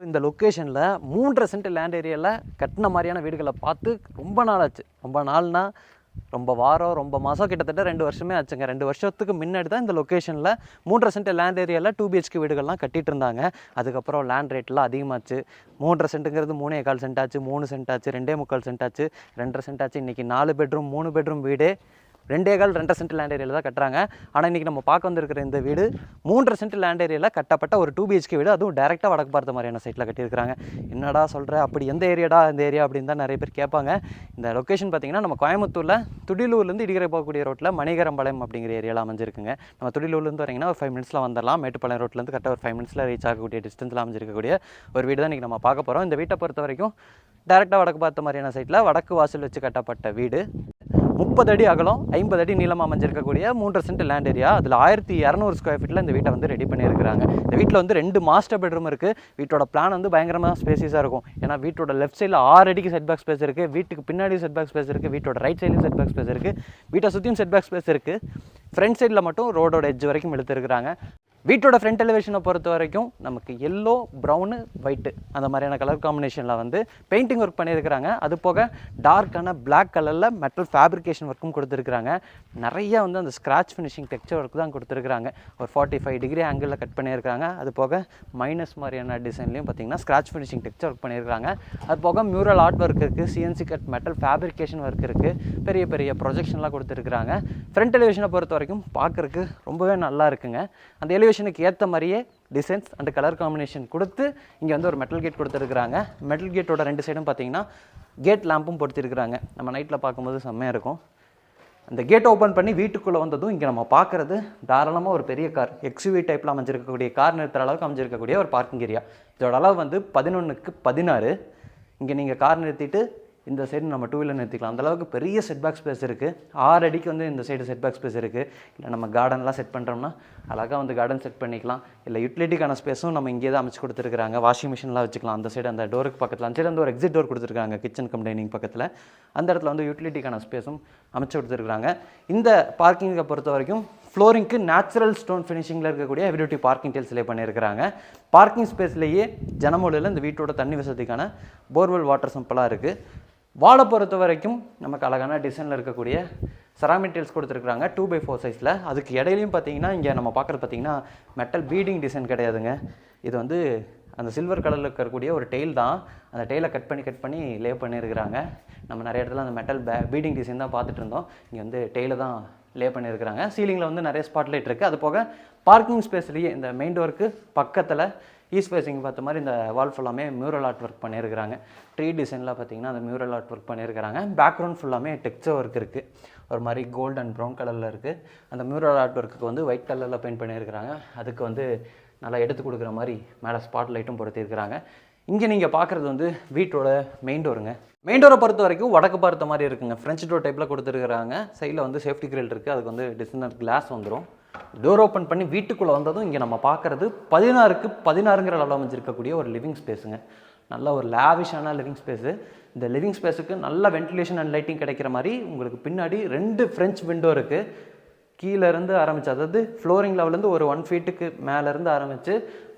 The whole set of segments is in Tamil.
இந்த லொக்கேஷனில் 3.5 சென்ட் லேண்ட் ஏரியாவில் கட்டின மாதிரியான வீடுகளை பார்த்து ரொம்ப நாள் ஆச்சு. ரொம்ப நாள்னா ரொம்ப வாரம், ரொம்ப மாதம், கிட்டத்தட்ட 2 வருஷமே ஆச்சுங்க. 2 வருஷத்துக்கு முன்னாடி தான் இந்த லொக்கேஷனில் 3.5 சென்ட் லேண்ட் ஏரியாவில் 2 BHK வீடுகள்லாம் கட்டிகிட்டு இருந்தாங்க. அதுக்கப்புறம் லேண்ட் ரேட்லாம் அதிகமாச்சு. 3.5 சென்ட்டுங்கிறது 3.25 சென்ட் ஆச்சு, 3 சென்ட் ஆச்சு, 2.25 சென்ட் ஆச்சு, 2.5 சென்ட் ஆச்சு. இன்றைக்கி 4 பெட்ரூம் 3 பெட்ரூம் வீடு 2.25 சென்ட் லேண்ட் ஏரியாவில் தான் கட்டுறாங்க. ஆனால் இன்றைக்கி நம்ம பார்க்க வந்திருக்கிற இந்த வீடு 3.5 சென்ட் லேண்ட் ஏரியாவில் கட்டப்பட்ட ஒரு 2 BHK வீடு. அதுவும் டேரெக்டாக வடக்கு பார்த்த மாதிரியான சைட்டில் கட்டியிருக்கிறாங்க. என்னடா சொல்கிற, அப்படி எந்த ஏரியாடா இந்த ஏரியா அப்படின்னு தான் நிறைய பேர் கேட்பாங்க. இந்த லொக்கேஷன் பார்த்திங்கன்னா நம்ம கோயம்புத்தூரில் துடிலூர்லேருந்து இடிகரை போகக்கூடிய ரோட்டில் மணிகரம்பாளையம் அப்படிங்கிற ஏரியாவில் அமைஞ்சிருக்குங்க. நம்ம துடிலூர்லேருந்து வரீங்கன்னா ஒரு 5 மினிட்ஸில் வந்துடலாம். மேட்டுப்பாளையம் ரோட்லேருந்து கரெக்டாக ஒரு 5 மினிட்ஸில் ரீச் ஆகக்கூடிய டிஸ்டன்ஸில் அமைஞ்சிருக்கக்கூடிய ஒரு வீடு தான் இன்றைக்கி நம்ம பார்க்க போகிறோம். இந்த வீட்டை பொறுத்த வரைக்கும் டேரெக்டாக வடக்கு பார்த்த மாதிரியான சைட்டில் வடக்கு வாசல் வச்சு கட்டப்பட்ட வீடு. 30 அடி அகலம், 50 அடி நீளமாக அமைஞ்சிருக்கக்கூடிய 3.5 சென்ட் லேண்ட் ஏரியா. அதில் 1200 ஸ்கொயர் ஃபீட்டில் இந்த வீட்டை வந்து ரெடி பண்ணியிருக்கிறாங்க. இந்த வீட்டில் வந்து 2 மாஸ்டர் பெட்ரூம் இருக்குது. வீட்டோட பிளான் வந்து பயங்கரமாக ஸ்பேசியஸாக இருக்கும். ஏன்னா வீட்டோட லெஃப்ட் சைடில் 6 அடிக்கு செட்பேக் ஸ்பேஸ் இருக்குது, வீட்டுக்கு பின்னாடி செட்பேக் ஸ்பேஸ் இருக்குது, வீட்டோட ரைட் சைட்லையும் செட்பேக் ஸ்பேஸ் இருக்குது, வீட்டை சுற்றியும் செட்பேக் ஸ்பேஸ் இருக்குது. ஃப்ரண்ட் சைடில் மட்டும் ரோடோட எட்ஜ் வரைக்கும் இழுத்துருக்குறாங்க. வீட்டோட ஃப்ரண்ட் எலிவேஷனை பொறுத்த வரைக்கும் நமக்கு எல்லோ, ப்ரௌனு, ஒயிட்டு அந்த மாதிரியான கலர் காம்பினேஷனில் வந்து பெயிண்டிங் ஒர்க் பண்ணியிருக்கிறாங்க. அது போக டார்க்கான பிளாக் கலரில் மெட்டல் ஃபேப்ரிகேஷன் ஒர்க்கும் கொடுத்துருக்குறாங்க. நிறைய வந்து அந்த ஸ்க்ராட்ச் ஃபினிஷிங் டெக்ஸ்சர் ஒர்க் தான் கொடுத்துருக்குறாங்க. ஒரு 45 டிகிரி ஆங்கிளில் கட் பண்ணியிருக்காங்க. அது போக மைனஸ் மாதிரியான டிசைன்லையும் பார்த்திங்கன்னா ஸ்க்ராட்ச் ஃபினிஷிங் டெக்ஸ்சர் ஒர்க் பண்ணியிருக்காங்க. அது போக மியூரல் ஆர்ட் ஒர்க் இருக்குது, CNC cut metal fabrication work இருக்குது, பெரிய பெரிய ப்ரொஜெக்ஷன்லாம் கொடுத்துருக்குறாங்க. ஃப்ரண்ட் எலிவேஷனை பொறுத்த வரைக்கும் பார்க்குறதுக்கு ரொம்பவே நல்லா இருக்குங்க. அந்த எலிவேஷனுக்கு ஏற்ற மாதிரியே டிசைன்ஸ் அண்ட் கலர் காம்பினேஷன் கொடுத்து இங்கே வந்து ஒரு மெட்டல் கேட் கொடுத்துருக்குறாங்க. மெட்டல் கேட்டோட 2 சைடும் பார்த்தீங்கன்னா கேட் லேம்பும் பொறுத்திருக்கிறாங்க. நம்ம நைட்டில் பார்க்கும்போது செம்மையாக இருக்கும். அந்த கேட் ஓப்பன் பண்ணி வீட்டுக்குள்ளே வந்ததும் இங்கே நம்ம பார்க்குறது தாராளமாக ஒரு பெரிய கார், XUV டைப்பில் அமைஞ்சிருக்கக்கூடிய கார் நிறுத்துற அளவுக்கு அமைஞ்சிருக்கக்கூடிய ஒரு பார்க்கிங் ஏரியா. இதோட அளவு வந்து 11x16. இங்கே நீங்கள் கார் நிறுத்திட்டு இந்த சைடு நம்ம 2 வீலர் நிறுத்திக்கலாம். அந்தளவுக்கு பெரிய செட்பேக் ஸ்பேஸ் இருக்குது. 6 அடிக்கு வந்து இந்த சைடு செட்பேக் ஸ்பேஸ் இருக்குது. இல்லை நம்ம கார்டன்லாம் செட் பண்ணுறோம்னா அழகாக வந்து கார்டன் செட் பண்ணிக்கலாம். இல்லை யூட்டிலிட்டிக்கான ஸ்பேஸும் நம்ம இங்கே தான் அமைச்சு கொடுத்துருக்காங்க. வாஷிங் மிஷின்லாம் வச்சுக்கலாம். அந்த சைடு அந்த டோருக்கு பக்கத்தில், அந்த சைடு வந்து ஒரு எக்ஸிட் டோர் கொடுத்துருக்காங்க கிச்சன் கம் டைனிங் பக்கத்தில். அந்த இடத்துல வந்து யூட்டிலிட்டிக்கான ஸ்பேஸும் அமைச்சு கொடுத்துருக்காங்க. இந்த பார்க்கிங்கை பொறுத்த வரைக்கும் ஃப்ளோரிங்க்கு நேச்சுரல் ஸ்டோன் ஃபினிஷிங்கில் இருக்கக்கூடிய ஹெவி பார்க்கிங் டைல்ஸ் லே பண்ணியிருக்கிறாங்க. பார்க்கிங் ஸ்பேஸ்லேயே ஜனமூலையில் இந்த வீட்டோட தண்ணி வசதிக்கான போர்வெல் வாட்டர் சம்பெல்லாம் இருக்குது. வாலை பொறுத்த வரைக்கும் நமக்கு அழகான டிசைனில் இருக்கக்கூடிய செராமிக் டைல்ஸ் கொடுத்துருக்குறாங்க 2x4 சைஸில். அதுக்கு இடையிலையும் பார்த்தீங்கன்னா இங்கே நம்ம பார்க்குறது பார்த்தீங்கன்னா மெட்டல் பீடிங் டிசைன் கிடையாதுங்க. இது வந்து அந்த சில்வர் கலரில் இருக்கக்கூடிய ஒரு டெயில் தான். அந்த டெயிலை கட் பண்ணி லே பண்ணியிருக்கிறாங்க. நம்ம நிறைய இடத்துல அந்த மெட்டல் பீடிங் டிசைன் தான் பார்த்துட்டு இருந்தோம். இங்கே வந்து டெயிலை தான் லே பண்ணியிருக்கிறாங்க. சீலிங்கில் வந்து நிறைய ஸ்பாட்லைட் இருக்குது. அது போக பார்க்கிங் ஸ்பேஸ்லேயே இந்த மெயின் டோருக்கு பக்கத்தில் ஈஸ்ட் ஃபேஸிங் பார்த்த மாதிரி இந்த வால் ஃபுல்லாமே மியூரல் ஆர்ட் ஒர்க் பண்ணியிருக்கிறாங்க. ட்ரீ டிசைனில் பார்த்திங்கன்னா அந்த மியூரல் ஆர்ட் ஒர்க் பண்ணியிருக்கிறாங்க. பேக்ரவுண்ட் ஃபுல்லாமே டெக்ஸ்சர் ஒர்க் இருக்குது. ஒரு மாதிரி கோல்டு அண்ட் ப்ரௌன் கலரில் இருக்குது. அந்த மியூரல் ஆர்ட் ஒர்க்குக்கு வந்து ஒயிட் கலரில் பெயிண்ட் பண்ணியிருக்கிறாங்க. அதுக்கு வந்து நல்லா எடுத்து கொடுக்குற மாதிரி மேலே ஸ்பாட் லைட்டும் பொருத்தியிருக்கிறாங்க. இங்கே நீங்கள் பார்க்குறது வந்து வீட்டோட மெயின் டோருங்க. மெயின் டோரை பொறுத்த வரைக்கும் வடக்கு பார்த்த மாதிரி இருக்குங்க. ஃப்ரெஞ்ச் டோர் டைப்பில் கொடுத்துருக்குறாங்க. சைடில் வந்து சேஃப்டி கிரில் இருக்குது. அதுக்கு வந்து டிசைனர் கிளாஸ் வந்துடும். டோர் ஓப்பன் பண்ணி வீட்டுக்குள்ளே வந்ததும் இங்கே நம்ம பார்க்குறது 16x16ங்கிற அளவில் அமைஞ்சிருக்கக்கூடிய ஒரு லிவிங் ஸ்பேஸுங்க. நல்ல ஒரு லேவிஷான லிவிங் ஸ்பேஸு. இந்த லிவிங் ஸ்பேஸுக்கு நல்ல வென்டிலேஷன் அண்ட் லைட்டிங் கிடைக்கிற மாதிரி உங்களுக்கு பின்னாடி 2 ஃப்ரெஞ்ச் விண்டோ இருக்குது. கீழேருந்து ஆரம்பித்து, அதாவது ஃப்ளோரிங் லெவலேருந்து ஒரு 1 ஃபீட்டுக்கு மேலேருந்து ஆரம்பித்து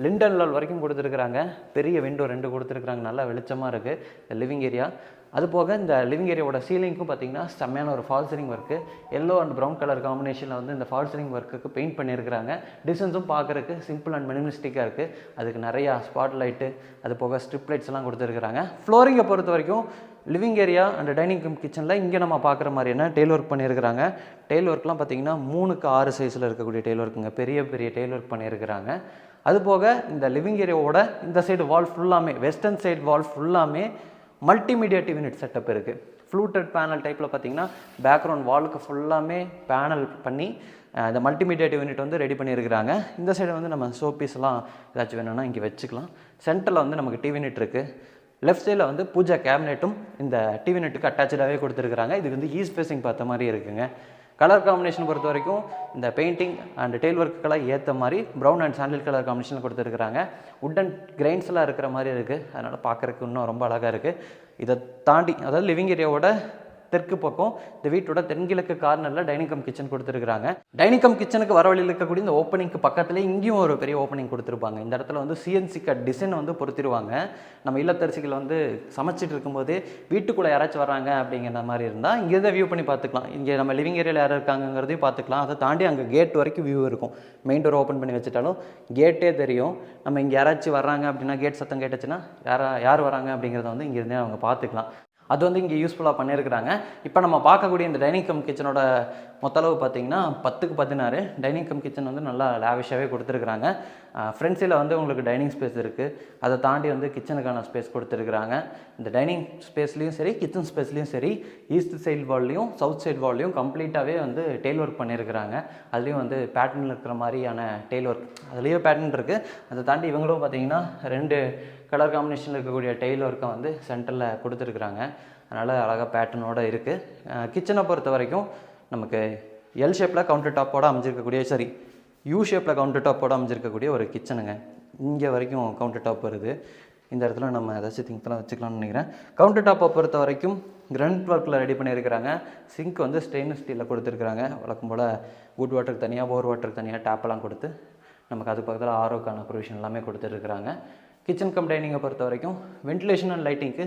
லிண்டன் லெவல் வரைக்கும் கொடுத்துருக்குறாங்க. பெரிய விண்டோ 2 கொடுத்துருக்குறாங்க. நல்லா வெளிச்சமாக இருக்குது இந்த லிவிங் ஏரியா. அது போக இந்த லிவிங் ஏரியாவோட சீலிங்க்கும் பார்த்தீங்கன்னா செம்மையான ஒரு fall ceiling work. Yellow and brown colour காம்பினேஷனில் வந்து இந்த ஃபால் சீலிங் ஒர்க்குக்கு பெயிண்ட் பண்ணியிருக்கிறாங்க. டிசைன்ஸும் பார்க்குறதுக்கு சிம்பிள் அண்ட் மினிமலிஸ்டிக்காக இருக்குது. அதுக்கு நிறையா ஸ்பாட் லைட்டு, அது போக ஸ்ட்ரிப் லைட்ஸ்லாம் கொடுத்துருக்குறாங்க. ஃப்ளோரிங்கை பொறுத்த வரைக்கும் லிவிங் ஏரியா அண்ட் டைனிங் கிச்சனில் இங்கே நம்ம பார்க்குற மாதிரியான டெயில் ஒர்க் பண்ணியிருக்கிறாங்க. டெயில் ஒர்க்லாம் பார்த்திங்கன்னா 3x6 சைஸில் இருக்கக்கூடிய டெயில் ஒர்க்குங்க. பெரிய பெரிய டெயில் ஒர்க் பண்ணியிருக்கிறாங்க. அதுபோக இந்த லிவிங் ஏரியாவோட இந்த சைடு வால் ஃபுல்லாமே, வெஸ்டர்ன் சைடு வால் ஃபுல்லாமே மல்டிமீடியா டிவி யூனிட் செட்டப் இருக்குது. ஃப்ளூட்டட் பேனல் டைப்பில் பார்த்தீங்கன்னா பேக்ரவுண்ட் வாலுக்கு ஃபுல்லாமே பேனல் பண்ணி இந்த மல்டிமீடியா டிவி யூனிட் வந்து ரெடி பண்ணியிருக்கிறாங்க. இந்த சைடு வந்து நம்ம ஷோபீஸ்லாம் ஏதாச்சும் வேணும்னா இங்கே வச்சுக்கலாம். சென்டரில் வந்து நமக்கு டிவி யூனிட் இருக்குது. லெஃப்ட் சைடில் வந்து பூஜா கேபினெட்டும் இந்த டிவி யூனிட்டுக்கு அட்டாச்சாகவே கொடுத்துருக்குறாங்க. இது வந்து ஈஸ்ட் ஃபேஸிங் பார்த்த மாதிரி இருக்குங்க. கலர் காம்பினேஷன் பொறுத்த வரைக்கும் இந்த பெயிண்டிங் அண்ட் டெயில் ஒர்க்குக்கெல்லாம் ஏற்ற மாதிரி brown and sandal colour combination கொடுத்துருக்குறாங்க. உட்டன் கிரைன்ஸ்லாம் இருக்கிற மாதிரி இருக்குது. அதனால் பார்க்குறதுக்கு இன்னும் ரொம்ப அழகாக இருக்குது. இதை தாண்டி, அதாவது லிவிங் ஏரியாவோட தெற்கு பக்கம் இந்த வீட்டோட தென்கிழக்கு கார்னரில் டைனிங் கம் கிச்சன் கொடுத்துருக்காங்க. டைனிங் கம் கிச்சனுக்கு வர வழியில் இருக்கக்கூடிய இந்த ஓப்பனிங்க்கு பக்கத்துலேயே இங்கேயும் ஒரு பெரிய ஓப்பனிங் கொடுத்துருப்பாங்க. இந்த இடத்துல வந்து சிஎன்சி கட் டிசைன் வந்து பொறுத்திருவாங்க. நம்ம இல்லத்தரசிகள் வந்து சமைச்சிட்டு இருக்கும்போது வீட்டுக்குள்ளே யாராச்சும் வராங்க அப்படிங்கிற மாதிரி இருந்தால் இங்கேருந்து வியூ பண்ணி பார்த்துக்கலாம். இங்கே நம்ம லிவிங் ஏரியாவில் யார் இருக்காங்கிறதையும் பார்த்துக்கலாம். அதை தாண்டி அங்கே கேட் வரைக்கும் வியூ இருக்கும். மெயின் டோர் ஓப்பன் பண்ணி வச்சுட்டாலும் கேட்டே தெரியும். நம்ம இங்கே யாராச்சும் வர்றாங்க அப்படின்னா கேட் சத்தம் கேட்டுச்சுன்னா யார் வராங்க அப்படிங்கிறத வந்து இங்கேருந்தே அவங்க பார்த்துக்கலாம். அது வந்து இங்கே யூஸ்ஃபுல்லாக பண்ணியிருக்கிறாங்க. இப்போ நம்ம பார்க்கக்கூடிய இந்த டைனிங் கம் கிச்சனோட மொத்தளவு பார்த்திங்கன்னா 10க்கு 16. டைனிங் கம் கிச்சன் வந்து நல்லா லேவிஷாகவே கொடுத்துருக்குறாங்க. ஃப்ரண்ட் சைடில் வந்து உங்களுக்கு டைனிங் ஸ்பேஸ் இருக்குது. அதை தாண்டி வந்து கிச்சனுக்கான ஸ்பேஸ் கொடுத்துருக்குறாங்க. இந்த டைனிங் ஸ்பேஸ்லேயும் சரி கிச்சன் ஸ்பேஸ்லேயும் சரி ஈஸ்ட் சைட் வால்லையும் சவுத் சைட் வால்லையும் கம்ப்ளீட்டாகவே வந்து டெயில் ஒர்க் பண்ணியிருக்கிறாங்க. அதுலேயும் வந்து பேட்டர்னில் இருக்கிற மாதிரியான டெயில் ஒர்க் அதுலேயும் பேட்டர்ன் இருக்குது. அதை தாண்டி இவங்களும் பார்த்திங்கன்னா 2 கலர் காம்பினேஷனில் இருக்கக்கூடிய டெயில் ஒர்க்கை வந்து சென்டரில் கொடுத்துருக்குறாங்க. அதனால் அழகாக பேட்டர்னோடு இருக்குது. கிச்சனை பொறுத்த வரைக்கும் நமக்கு எல் ஷேப்பில் கவுண்டர் டாப்போடு அமைஞ்சிருக்கக்கூடிய யூ ஷேப்பில் கவுண்டர் டாப்போடு அமைஞ்சிருக்கக்கூடிய ஒரு கிச்சனுங்க. இங்கே வரைக்கும் கவுண்டர் டாப் வருது. இந்த இடத்துல நம்ம ஏதாச்சும் திங்ஸ்லாம் வச்சுக்கலாம்னு நினைக்கிறேன். கவுண்டர் டாப்பை பொறுத்த வரைக்கும் கிரண்ட் ஒர்க்கில் ரெடி பண்ணியிருக்கிறாங்க. சிங்க் வந்து ஸ்டெயின்லெஸ் ஸ்டீலில் கொடுத்துருக்குறாங்க. வழக்கம் போல் குட் வாட்டருக்கு தனியாக போர் வாட்டருக்கு தனியாக டேப்பெல்லாம் கொடுத்து நமக்கு அது பக்கத்தில் ஆரோக்கான ப்ரொவிஷன் எல்லாமே கொடுத்துருக்குறாங்க. கிச்சன் கம் டைனிங்கை பொறுத்த வரைக்கும் வென்டிலேஷன் அண்ட் லைட்டிங்க்கு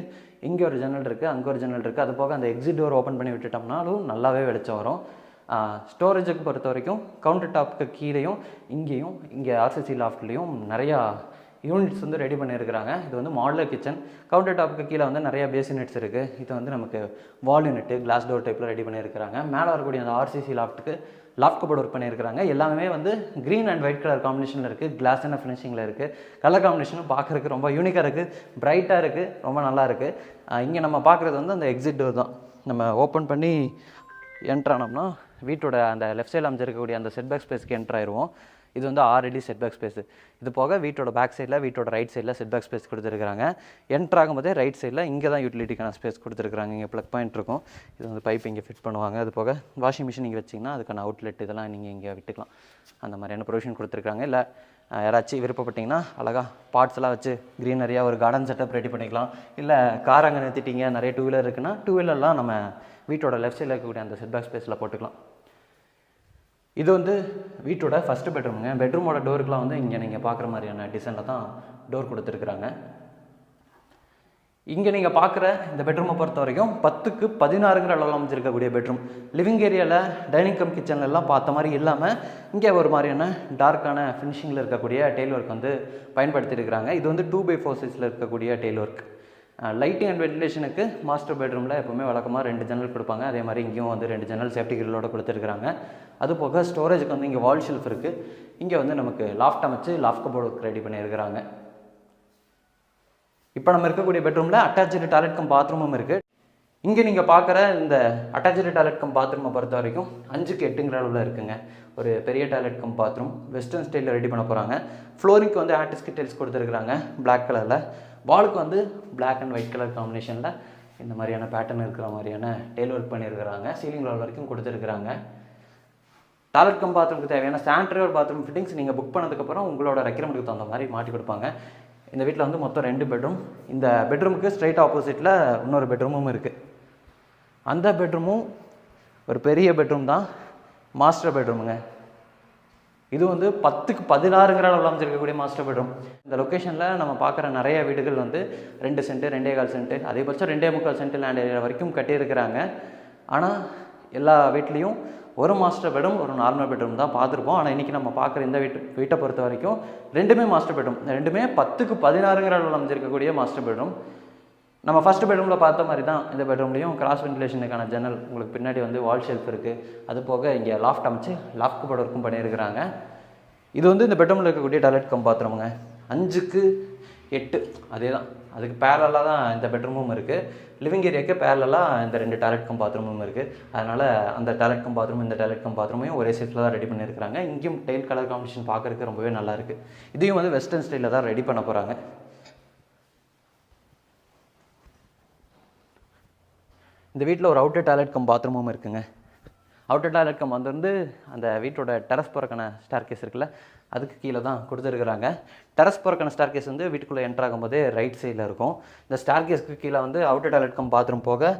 இங்கே ஒரு ஜன்னல் இருக்குது, அங்கே ஒரு ஜன்னல் இருக்குது. அது போக அந்த எக்ஸிட் டோர் ஓப்பன் பண்ணி விட்டுட்டோம்னாலும் நல்லாவே வெளிச்சம் வரும். ஸ்டோரேஜுக்கு பொறுத்த வரைக்கும் கவுண்டர் டாப்புக்கு கீழேயும் இங்கேயும் இங்கே ஆர்சிசி லாஃப்ட்லேயும் நிறையா யூனிட்ஸ் வந்து ரெடி பண்ணியிருக்கிறாங்க. இது வந்து மாடுலர் கிச்சன். கவுண்டர் டாப்புக்கு கீழே வந்து நிறையா பேஸ் யூனிட்ஸ் இருக்குது. இது வந்து நமக்கு வால் யூனிட்டு கிளாஸ் டோர் டைப்பில் ரெடி பண்ணியிருக்கிறாங்க. மேலே வரக்கூடிய அந்த ஆர்சிசி லாஃப்ட்டுக்கு லாஃப்ட் கபோர்ட் ஒர்க் பண்ணியிருக்கிறாங்க. எல்லாமே வந்து க்ரீன் அண்ட் ஒயிட் கலர் காம்பினேஷனில் இருக்குது. கிளாஸ் அண்ட் ஃபினிஷிங்கில் இருக்குது. கலர் காம்பினேஷனும் பார்க்குறதுக்கு ரொம்ப யூனிக்காக இருக்குது, பிரைட்டாக இருக்குது, ரொம்ப நல்லா இருக்குது. இங்கே நம்ம பார்க்குறது வந்து அந்த எக்ஸிட் டோர் தான். நம்ம ஓப்பன் பண்ணி என்ட்ரானோம்னா வீட்டோட அந்த லெஃப்ட் சைடில் அமைச்சிருக்கக்கூடிய அந்த செட்பேக் ஸ்பேஸ்க்கு என்ட்ரு ஆயிடுவோம். இது வந்து 6 அடி செட்பேக் ஸ்பேஸு. இது போக வீட்டோட பேக் சைடில் வீட்டோட ரைட் சைடில் செட்பேக் ஸ்பேஸ் கொடுத்துருக்காங்க. என்ட்ரு ஆகும்போதே ரைட் சைடில் இங்கே தான் யூட்டிலிட்டிக்கான ஸ்பேஸ் கொடுத்துருக்காங்க. இங்கே ப்ளக் பாயிண்ட் இருக்கும். இது வந்து பைப் இங்கே ஃபிட் பண்ணுவாங்க. அது போக வாஷிங் மிஷின் இங்கே வச்சிங்கன்னா அதுக்கான அவுட்லெட் இதெல்லாம் நீங்கள் இங்கே விட்டுக்கலாம். அந்த மாதிரியான ப்ரொவிஷன் கொடுத்துருக்காங்க. இல்லை யாராச்சும் விருப்பப்பட்டிங்கன்னா அழகாக பார்ட்ஸ்லாம் வச்சு க்ரீனரியாக ஒரு கார்டன் செட்டப் ரெடி பண்ணிக்கலாம். இல்லை கார் அங்கே நிறுத்திட்டீங்க, நிறைய 2 வீலர் இருக்குன்னா 2 வீலர்லாம் நம்ம வீட்டோட லெஃப்ட் சைடில் இருக்கக்கூடிய அந்த செட்பேக் ஸ்பேஸில் போட்டுக்கலாம். இது வந்து வீட்டோட ஃபஸ்ட்டு பெட்ரூமுங்க. பெட்ரூமோட டோருக்குலாம் வந்து இங்கே நீங்கள் பார்க்குற மாதிரியான டிசைனில் தான் டோர் கொடுத்துருக்குறாங்க. இங்கே நீங்கள் பார்க்குற இந்த பெட்ரூமை பொறுத்த வரைக்கும் 10க்கு 16ங்கிற அளவில் அமைச்சிருக்கக்கூடிய பெட்ரூம். லிவிங் ஏரியாவில் டைனிங் கம் கிச்சன்லாம் பார்த்த மாதிரி இல்லாமல் இங்கே ஒரு மாதிரியான டார்க்கான ஃபினிஷிங்கில் இருக்கக்கூடிய டெயில் ஒர்க் வந்து பயன்படுத்தியிருக்கிறாங்க. இது வந்து 2x4 சைஸில் இருக்கக்கூடிய டெயில் ஒர்க். லைட்டிங் அண்ட் வென்டிலேஷனுக்கு மாஸ்டர் பெட்ரூமில் எப்போவுமே வழக்கமாக 2 ஜன்னல் கொடுப்பாங்க. அதே மாதிரி இங்கேயும் வந்து 2 ஜன்னல் சேஃப்டி கிரிலோடு கொடுத்துருக்குறாங்க. அது போக ஸ்டோரேஜுக்கு வந்து இங்கே வால் ஷெல்ஃப் இருக்குது. இங்கே வந்து நமக்கு லாஃப்ட் அமைச்சு லாஃப்ட் கபோர்டு ரெடி பண்ணியிருக்கிறாங்க. இப்போ நம்ம இருக்கக்கூடிய பெட்ரூமில் அட்டாச்சு டாய்லெட் கம் பாத்ரூமும் இருக்குது. இங்கே நீங்கள் பார்க்குற இந்த அட்டாச்சு டாய்லெட் கம் பாத்ரூமை பொறுத்த வரைக்கும் 5க்கு 8ங்கிற அளவில் இருக்குங்க. ஒரு பெரிய டாய்லெட் கம் பாத்ரூம் வெஸ்டர்ன் ஸ்டைலில் ரெடி பண்ண போகிறாங்க. ஃப்ளோரிங்க்கு வந்து ஆர்டிஸ்டிக் டைல்ஸ் கொடுத்துருக்குறாங்க பிளாக் கலரில். வாலுக்கு வந்து பிளாக் அண்ட் ஒயிட் கலர் காம்பினேஷனில் இந்த மாதிரியான பேட்டர்ன் இருக்கிற மாதிரியான டெயில் ஒர்க் பண்ணியிருக்கிறாங்க. சீலிங் வால் வரைக்கும் கொடுத்துருக்குறாங்க. டாய்லெட் கம் பாத்ரூமுக்கு தேவையான சானிட்டரி ஒரு பாத்ரூம் ஃபிட்டிங்ஸ் நீங்கள் புக் பண்ணதுக்கப்புறம் உங்களோட ரெக்யர்மெண்ட்டுக்கு தகுந்த மாதிரி மாட்டி கொடுப்பாங்க. இந்த வீட்டில் வந்து மொத்தம் 2 பெட்ரூம். இந்த பெட்ரூமுக்கு ஸ்ட்ரைட் ஆப்போசிட்டில் இன்னொரு பெட்ரூமும் இருக்குது. அந்த பெட்ரூமும் ஒரு பெரிய பெட்ரூம் தான், மாஸ்டர் பெட்ரூமுங்க. இது வந்து 10க்கு 16ங்கிற அளவில் அமைச்சிருக்கக்கூடிய மாஸ்டர் பெட்ரூம். இந்த லொக்கேஷனில் நம்ம பார்க்குற நிறைய வீடுகள் வந்து 2 சென்ட் 2.25 சென்ட் அதிகபட்சம் 2.25 சென்ட் லேண்ட் ஏரியா வரைக்கும் கட்டியிருக்கிறாங்க. ஆனால் எல்லா வீட்லேயும் ஒரு மாஸ்டர் பெட்ரூம் ஒரு நார்மல் பெட்ரூம் தான் பார்த்துருப்போம். ஆனால் இன்றைக்கி நம்ம பார்க்குற இந்த வீட்டை பொறுத்த வரைக்கும் 2மே மாஸ்டர் பெட்ரூம். 2மே 10க்கு 16ங்கிற அளவில் அமைச்சிருக்கக்கூடிய மாஸ்டர் பெட்ரூம். நம்ம ஃபஸ்ட்டு பெட்ரூமில் பார்த்த மாதிரி தான் இந்த பெட்ரூம்லேயும் கிராஸ் வென்டிலேஷனுக்கான ஜன்னல், உங்களுக்கு பின்னாடி வந்து வால் ஷெல்ஃப் இருக்குது. அது போக இங்கே லாஃப்ட் அமைச்சு லாஃப்ட் கபோர்டு ஒர்க்கும் பண்ணியிருக்கிறாங்க. இது வந்து இந்த பெட்ரூமில் இருக்கக்கூடிய டாய்லெட் கம் பாத்ரூமுங்க. 5க்கு 8 அதே தான். அதுக்கு பேரலாக தான் இந்த பெட்ரூமும் இருக்குது. லிவிங் ஏரியாவுக்கு பேரலாக இந்த 2 டாய்லெட் கம் பாத்ரூமும் இருக்குது. அதனால் அந்த டாய்லெட் கம் பாத்ரூம் இந்த டாய்லெட் கம் பாத்ரூமையும் ஒரே சைஸில் தான் ரெடி பண்ணியிருக்கிறாங்க. இங்கேயும் டைல் கலர் காம்பினேஷன் பார்க்குறதுக்கு ரொம்பவே நல்லாயிருக்கு. இதையும் வந்து வெஸ்டர்ன் ஸ்டைலில் தான் ரெடி பண்ண போகிறாங்க. இந்த வீட்டில் ஒரு அவுட்டர் டாய்லெட் கம் பாத்ரூமும் இருக்குங்க. அவுட்டர் டாய்லெட் கம் வந்து அந்த வீட்டோட டெரஸ் போகிறக்கான ஸ்டார் கேஸ் இருக்குல்ல, அதுக்கு கீழே தான் கொடுத்துருக்குறாங்க. டெரஸ் போகிறக்கான ஸ்டார் கேஸ் வந்து வீட்டுக்குள்ளே என்ட்ரு ஆகும்போதே ரைட் சைடில் இருக்கும். இந்த ஸ்டார் கேஸ்க்கு கீழே வந்து அவுட்டர் டாய்லெட் கம் பாத்ரூம் போக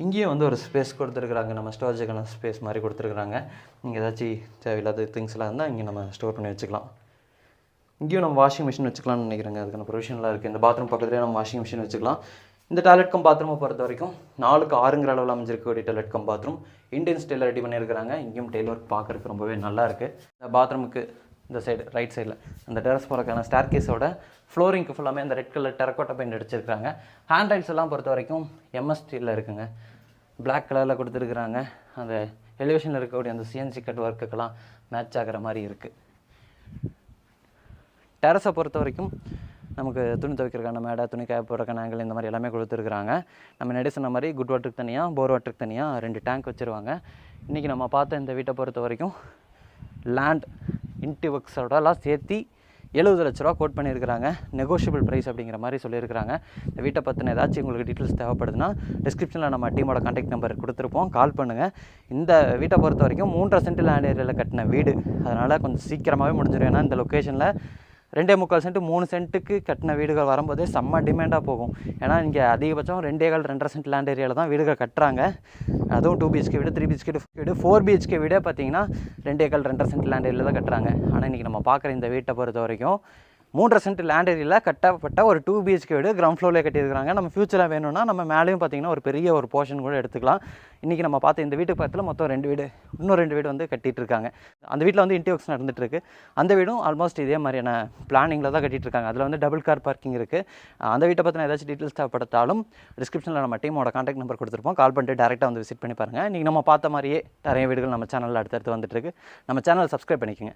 இங்கேயும் வந்து ஒரு ஸ்பேஸ் கொடுத்துருக்குறாங்க. நம்ம ஸ்டோரேஜுக்கான ஸ்பேஸ் மாதிரி கொடுத்துருக்குறாங்க. நீங்கள் ஏதாச்சும் தேவையில்லாத திங்ஸ்லாம் இருந்தால் இங்கே நம்ம ஸ்டோர் பண்ணி வச்சுக்கலாம். இங்கேயும் நம்ம வாஷிங் மிஷின் வச்சுக்கலாம்னு நினைக்கிறேங்க. அதுக்கான ப்ரொவிஷன்லாம் இருக்குது. இந்த பாத்ரூம் பக்கத்துலேயே நம்ம வாஷிங் மிஷின் வச்சுக்கலாம். இந்த டாய்லெட் கம் பாத்ரூமை பொறுத்த வரைக்கும் 4க்கு 6ங்கிற அளவில் அமைஞ்சிருக்கக்கூடிய டாய்லெட் கம் பாத்ரூம் இந்தியன் ஸ்டைலில் ரெடி பண்ணியிருக்கிறாங்க. இங்கேயும் டெய்ல் ஒர்க் பார்க்குறதுக்கு ரொம்பவே நல்லா இருக்குது. இந்த பாத்ரூமுக்கு இந்த சைடு ரைட் சைடில் அந்த டெரஸ் போகிறக்கான ஸ்டார் கேஸோட ஃப்ளோரிங்க்கு ஃபுல்லாமே அந்த ரெட் கலர் டெரக்கோட்டா பெயிண்ட் அடிச்சிருக்காங்க. ஹேண்ட் ரைல்ஸ் எல்லாம் பொறுத்த வரைக்கும் எம்எஸ் ஸ்டீலில் இருக்குங்க. பிளாக் கலரில் கொடுத்துருக்குறாங்க. அந்த எலிவேஷனில் இருக்கக்கூடிய அந்த சிஎன்சி கட் ஒர்க்குக்கெல்லாம் மேட்ச் ஆகிற மாதிரி இருக்குது. டெரஸை பொறுத்த வரைக்கும் நமக்கு துணி துவைக்கிறக்கான மேடை, துணி காய போடுறக்கான ஆங்கிள், இந்த மாதிரி எல்லாமே கொடுத்துருக்குறாங்க. நம்ம முன்னாடி சொன்ன மாதிரி குட் வாட்டருக்கு தனியாக, போர் வாட்டருக்கு தனியாக 2 டேங்க் வச்சுருவாங்க. இன்றைக்கி நம்ம பார்த்த இந்த வீட்டை பொறுத்த வரைக்கும் லேண்ட் இன்டிவர்க்ஸோடலாம் சேர்த்து 70 லட்ச ரூபா கோட் பண்ணியிருக்கிறாங்க. நெகோஷியபிள் ப்ரைஸ் அப்படிங்கிற மாதிரி சொல்லியிருக்கிறாங்க. இந்த வீட்டை பற்றின ஏதாச்சும் உங்களுக்கு டீட்டெயில்ஸ் தேவைப்படுதுன்னா டிஸ்கிரிப்ஷனில் நம்ம டீமோட கான்டாக்ட் நம்பர் கொடுத்துருப்போம், கால் பண்ணுங்கள். இந்த வீட்டை பொறுத்த வரைக்கும் 3.5 சென்ட் லேண்ட் ஏரியாவில் கட்டின வீடு, அதனால் கொஞ்சம் சீக்கிரமாகவே முடிஞ்சிடும். ஏன்னா இந்த லொக்கேஷனில் 2.25 சென்ட் 3 சென்ட்டுக்கு கட்டின வீடுகள் வரும்போதே செம்ம டிமாண்டாக போகும். ஏன்னா இங்கே அதிகபட்சம் 2.25 சென்ட் லேண்ட் ஏரியாவில் தான் வீடுகள் கட்டுறாங்க. அதுவும் 2 BHK வீடு, 3 BHK வீடு, 4 BHK வீடே பார்த்தீங்கன்னா 2.25 சென்ட் லேண்ட் ஏரியாவில் தான் கட்டுறாங்க. ஆனால் இன்றைக்கி நம்ம பார்க்குற இந்த வீட்டை பொறுத்த வரைக்கும் 3.5 சென்ட் லேண்ட் ஏரியாவில் கட்டப்பட்ட ஒரு 2 BHK வீடு கிரவுண்ட் ஃப்ளோரில் கட்டியிருக்காங்க. நம்ம ஃபியூச்சரில் வேணும்னா நம்ம மேலேயும் பார்த்திங்கன்னா ஒரு பெரிய ஒரு போர்ஷன் கூட எடுத்துக்கலாம். இன்றைக்கி நம்ம பார்த்த இந்த வீட்டுக்கு பக்கத்தில் மொத்தம் 2 வீடு, இன்னும் 2 வீடு வந்து கட்டிகிட்டு இருக்காங்க. அந்த வீட்டில் வந்து இன்டீரியர்ஸ் நடந்துகிட்ருக்கு. அந்த வீடும் ஆல்மோஸ்ட் இதே மாதிரியான பிளானிங்கில் தான் கட்டிகிட்டு இருக்காங்க. அதில் வந்து டபுள் கார் பார்க்கிங் இருக்குது. அந்த வீட்டை பற்றின ஏதாச்சும் டீட்டெயில்ஸ் தேவைப்பட்டாலும் டிஸ்கிரிப்ஷனில் நம்ம டீமோட கான்டாக்ட் நம்பர் கொடுத்துருப்போம், கால் பண்ணிட்டு டேரெக்டாக வந்து விசிட் பண்ணி பாருங்கள். இன்றைக்கி நம்ம பார்த்த மாதிரியே நிறைய வீடுகள் நம்ம சேனலில் அடுத்தடுத்து வந்துட்டுருக்கு. நம்ம சேனலை சப்ஸ்கிரைப் பண்ணிக்கோங்க.